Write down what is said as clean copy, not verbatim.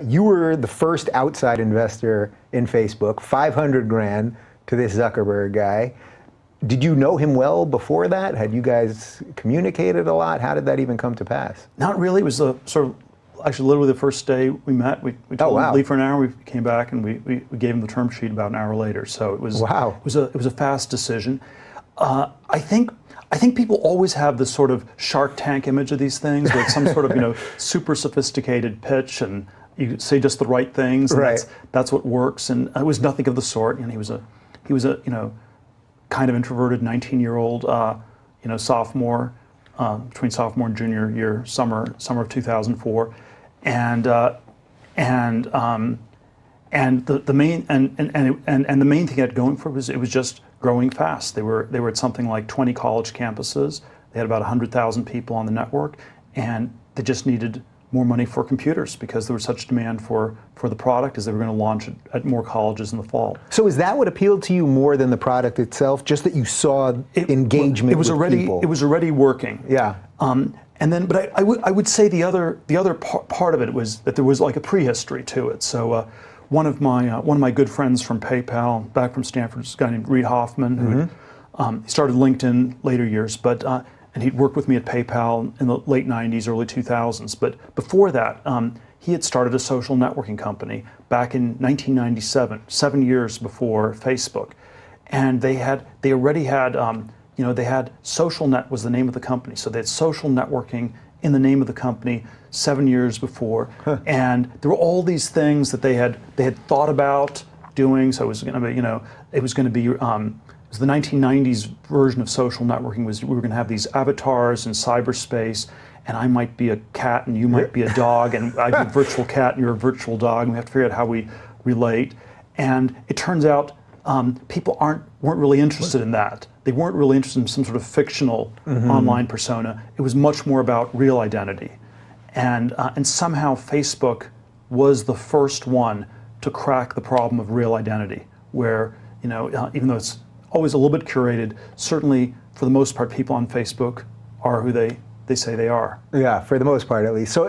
You were the first outside investor in Facebook, 500 grand to this Zuckerberg guy. Did you know him well before that? Had you guys communicated a lot? How did that even come to pass? Not really. It was actually literally the first day we met. We told him to leave for an hour. We came back and we gave him the term sheet about an hour later. So it was it was a fast decision. I think people always have this sort of Shark Tank image of these things with some sort of super sophisticated pitch, and you say just the right things, and that's what works. And it was nothing of the sort. And he was a kind of introverted 19-year-old sophomore, between sophomore and junior year, summer of 2004, and the main thing it had going for it was just growing fast. They were at something like 20 college campuses. They had about 100,000 people on the network, and they just needed more money for computers because there was such demand for the product as they were going to launch it at more colleges in the fall. So is that what appealed to you more than the product itself? Just that you saw engagement with people? It was already working. Yeah. But I would say the other part of it was that there was like a prehistory to it. So one of my good friends from PayPal, back from Stanford, was a guy named Reid Hoffman, who he started LinkedIn later years, and he'd worked with me at PayPal in the late 90s, early 2000s. But before that, he had started a social networking company back in 1997, 7 years before Facebook. And they already had, they had SocialNet was the name of the company. So they had social networking in the name of the company 7 years before. And there were all these things that they had thought about doing. So it was going to be, the 1990s version of social networking was we were going to have these avatars in cyberspace, and I might be a cat and you might be a dog, and I'd be a virtual cat and you're a virtual dog, and we have to figure out how we relate. And it turns out people weren't really interested in that. They weren't really interested in some sort of fictional online persona. It was much more about real identity. And somehow Facebook was the first one to crack the problem of real identity, where even though it's always a little bit curated, certainly for the most part people on Facebook are who they say they are. Yeah, for the most part at least. So